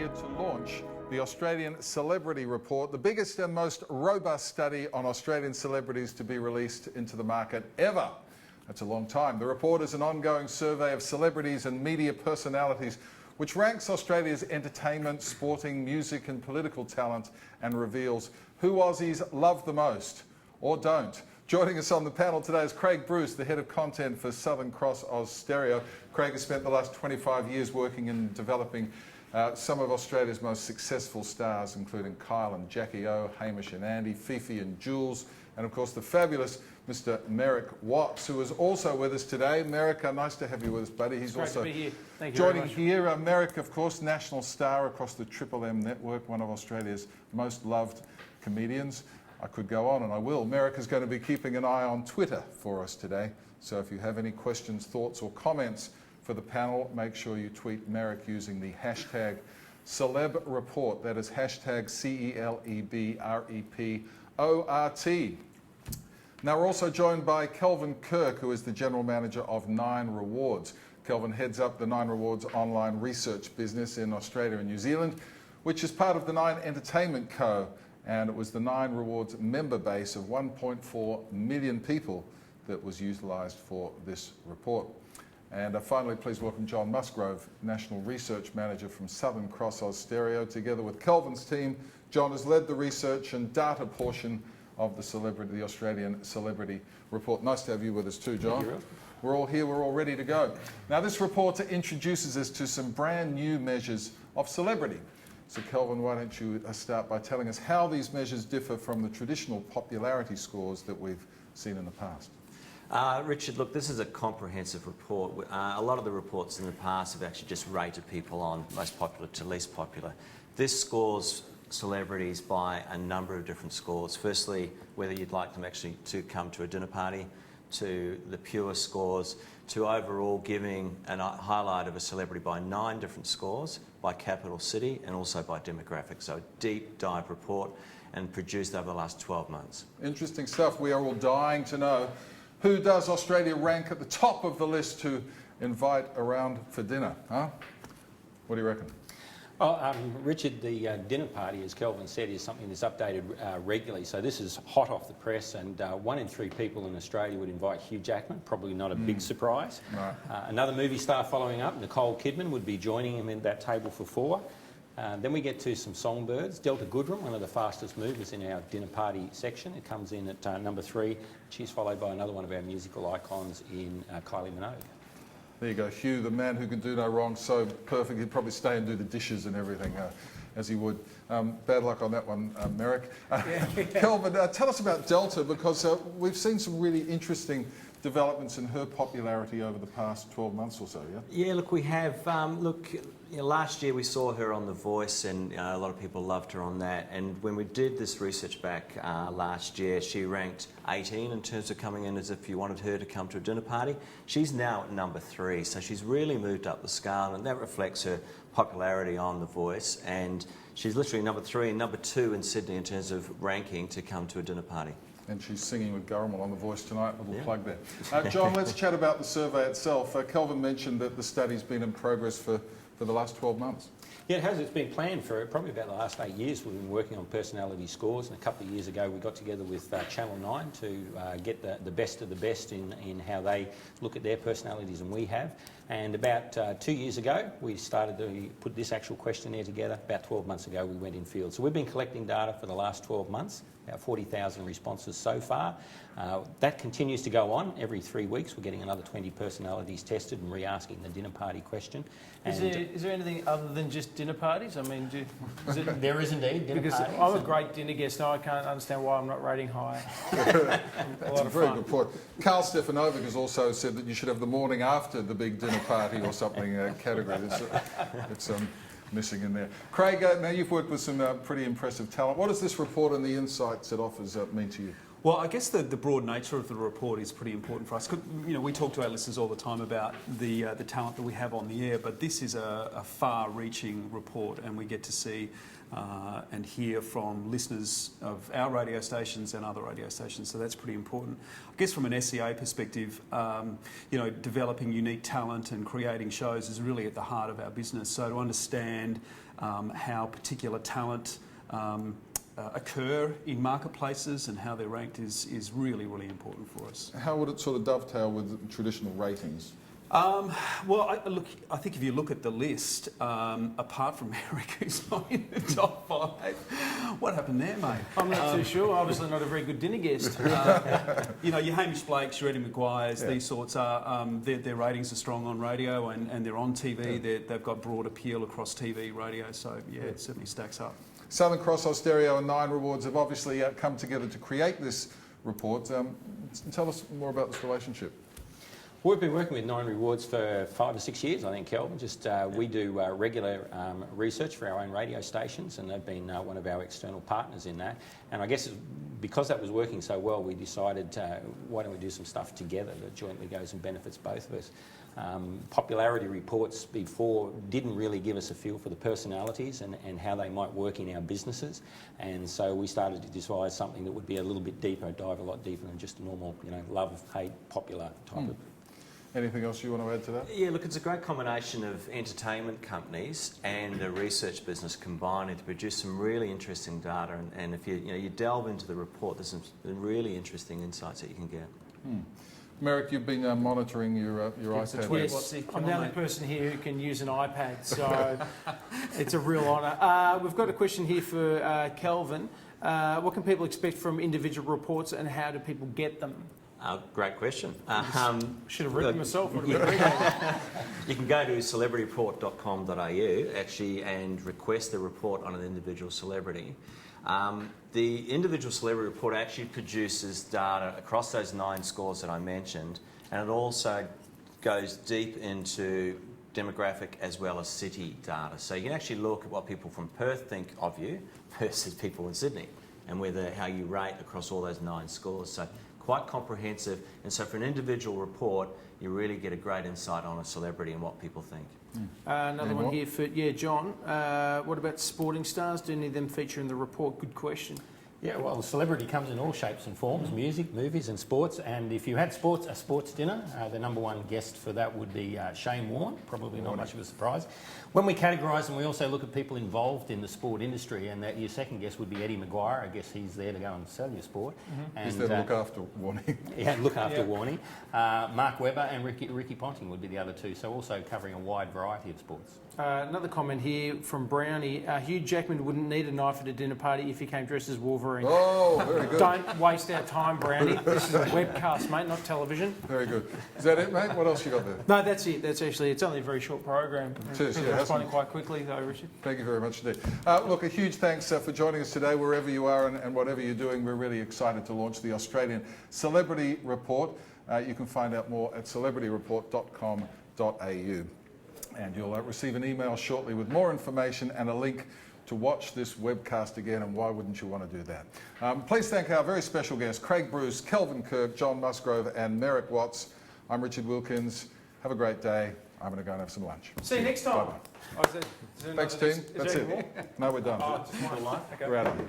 here to launch the Australian Celebrity Report, the biggest and most robust study on Australian celebrities to be released into the market ever. That's a long time. The report is an ongoing survey of celebrities and media personalities which ranks Australia's entertainment, sporting, music and political talent and reveals who Aussies love the most or don't. Joining us on the panel today is Craig Bruce, the head of content for Southern Cross Oz Stereo. Craig has spent the last 25 years working in developing some of Australia's most successful stars, including Kyle and Jackie O, Hamish and Andy, Fifi and Jules, and of course the fabulous Mr. Merrick Watts, who is also with us today. Merrick, nice to have you with us, buddy. He's great also to be here. Thank you joining very much. here. Merrick, of course, national star across the Triple M network, one of Australia's most loved comedians. I could go on and I will. Merrick is going to be keeping an eye on Twitter for us today. So if you have any questions, thoughts or comments for the panel, make sure you tweet Merrick using the hashtag CelebReport. That is hashtag CelebReport. Now we're also joined by Kelvin Kirk, who is the General Manager of 9 Rewards. Kelvin heads up the 9 Rewards online research business in Australia and New Zealand, which is part of the 9 Entertainment Co. And it was the 9 Rewards member base of 1.4 million people that was utilised for this report. And finally, please welcome John Musgrove, National Research Manager from Southern Cross Oz Stereo. Together with Kelvin's team, John has led the research and data portion of the Australian Celebrity Report. Nice to have you with us too, John. Thank you. We're all here, we're all ready to go. Now this report introduces us to some brand new measures of celebrity. So Kelvin, why don't you start by telling us how these measures differ from the traditional popularity scores that we've seen in the past? Richard, look, this is a comprehensive report. A lot of the reports in the past have actually just rated people on most popular to least popular. This scores celebrities by a number of different scores. Firstly, whether you'd like them actually to come to a dinner party, to the pure scores, to overall giving a highlight of a celebrity by 9 different scores, by capital city and also by demographic. So a deep dive report and produced over the last 12 months. Interesting stuff. We are all dying to know, who does Australia rank at the top of the list to invite around for dinner? Huh? What do you reckon? Well, Richard, the dinner party, as Kelvin said, is something that's updated regularly. So this is hot off the press, and 1 in 3 people in Australia would invite Hugh Jackman. Probably not a big surprise. Right. Another movie star following up, Nicole Kidman, would be joining him in that table for 4. Then we get to some songbirds. Delta Goodrem, one of the fastest movers in our dinner party section. It comes in at number 3. She's followed by another one of our musical icons in Kylie Minogue. There you go, Hugh, the man who can do no wrong, so perfect. He'd probably stay and do the dishes and everything as he would. Bad luck on that one, Merrick. Kelvin, tell us about Delta, because we've seen some really interesting developments in her popularity over the past 12 months or so, yeah? Yeah, look, we have. Last year we saw her on The Voice, and a lot of people loved her on that. And when we did this research back last year, she ranked 18 in terms of coming in as if you wanted her to come to a dinner party. She's now at number 3, so she's really moved up the scale, and that reflects her popularity on The Voice. And she's literally number 3 and number 2 in Sydney in terms of ranking to come to a dinner party. And she's singing with Gurrimal on The Voice tonight, little plug there. John, let's chat about the survey itself. Kelvin mentioned that the study's been in progress for the last 12 months. Yeah, it has. It's been planned for probably about the last 8 years. We've been working on personality scores, and a couple of years ago we got together with Channel 9 to get the best of the best in how they look at their personalities, and we have. And about 2 years ago we started to put this actual questionnaire together. About 12 months ago we went in field. So we've been collecting data for the last 12 months, about 40,000 responses so far. That continues to go on. Every 3 weeks we're getting another 20 personalities tested and re-asking the dinner party question. Is there anything other than just dinner parties? I mean, there is indeed dinner because parties. I'm a great dinner guest now. I can't understand why I'm not rating high. That's a very good point. Carl Stefanovic has also said that you should have the morning after the big dinner party or something category. It's missing in there. Craig, now you've worked with some pretty impressive talent. What does this report and the insights it offers mean to you? Well, I guess the broad nature of the report is pretty important for us. You know, we talk to our listeners all the time about the talent that we have on the air, but this is a far-reaching report, and we get to see and hear from listeners of our radio stations and other radio stations, so that's pretty important. I guess from an SCA perspective, you know, developing unique talent and creating shows is really at the heart of our business. So to understand how particular talent occur in marketplaces and how they're ranked is really, really important for us. How would it sort of dovetail with traditional ratings? Well, I think if you look at the list, apart from Eric, who's not in the top 5, what happened there, mate? I'm not too sure. Obviously not a very good dinner guest. You know, your Hamish Blakes, your Eddie Maguires, these sorts are, their ratings are strong on radio and they're on TV. They've got broad appeal across TV, radio, so yeah, it certainly stacks up. Southern Cross, Austereo and Nine Rewards have obviously come together to create this report. Tell us more about this relationship. We've been working with Nine Rewards for 5 or 6 years, I think, Kelvin. We do regular research for our own radio stations, and they've been one of our external partners in that. And I guess because that was working so well, we decided, why don't we do some stuff together that jointly goes and benefits both of us. Popularity reports before didn't really give us a feel for the personalities and how they might work in our businesses, and so we started to devise something that would be a little bit deeper, dive a lot deeper than just a normal, love, hate, popular type of. Anything else you want to add to that? Yeah, look, it's a great combination of entertainment companies and a research business combining to produce some really interesting data. And if you delve into the report, there's some really interesting insights that you can get. Merrick, you've been monitoring your iPad. Yes, I'm the only person here who can use an iPad, so it's a real honour. We've got a question here for Kelvin. What can people expect from individual reports and how do people get them? Great question. Should have written myself. Would have been great. You can go to celebrityreport.com.au actually and request a report on an individual celebrity. The individual celebrity report actually produces data across those 9 scores that I mentioned, and it also goes deep into demographic as well as city data. So you can actually look at what people from Perth think of you versus people in Sydney, and how you rate across all those 9 scores. So quite comprehensive, and so for an individual report, you really get a great insight on a celebrity and what people think. Another one here for John. What about sporting stars? Do any of them feature in the report? Good question. Yeah, well, the celebrity comes in all shapes and forms, music, movies and sports. And if you had a sports dinner, the number one guest for that would be Shane Warne, probably not much of a surprise. When we categorise them, we also look at people involved in the sport industry, and your second guest would be Eddie Maguire. I guess he's there to go and sell your sport. And, He's there to look after Warnie. Yeah, look after Warnie. Mark Webber and Ricky Ponting would be the other two, so also covering a wide variety of sports. Another comment here from Brownie. Hugh Jackman wouldn't need a knife at a dinner party if he came dressed as Wolverine. Oh, very good. Don't waste our time, Brownie. This is a webcast, mate, not television. Very good. Is that it, mate? What else you got there? No, that's it. It's only a very short program. It is, People yeah, responding quite quickly, though, Richard. Thank you very much indeed. Look, a huge thanks for joining us today, wherever you are and whatever you're doing. We're really excited to launch the Australian Celebrity Report. You can find out more at celebrityreport.com.au. And you'll receive an email shortly with more information and a link to watch this webcast again, and why wouldn't you want to do that? Please thank our very special guests, Craig Bruce, Kelvin Kirk, John Musgrove and Merrick Watts. I'm Richard Wilkins. Have a great day. I'm going to go and have some lunch. See you next time. Bye-bye. Thanks, team. That's it. No, we're done. Oh, just one line. Okay. We're out of here.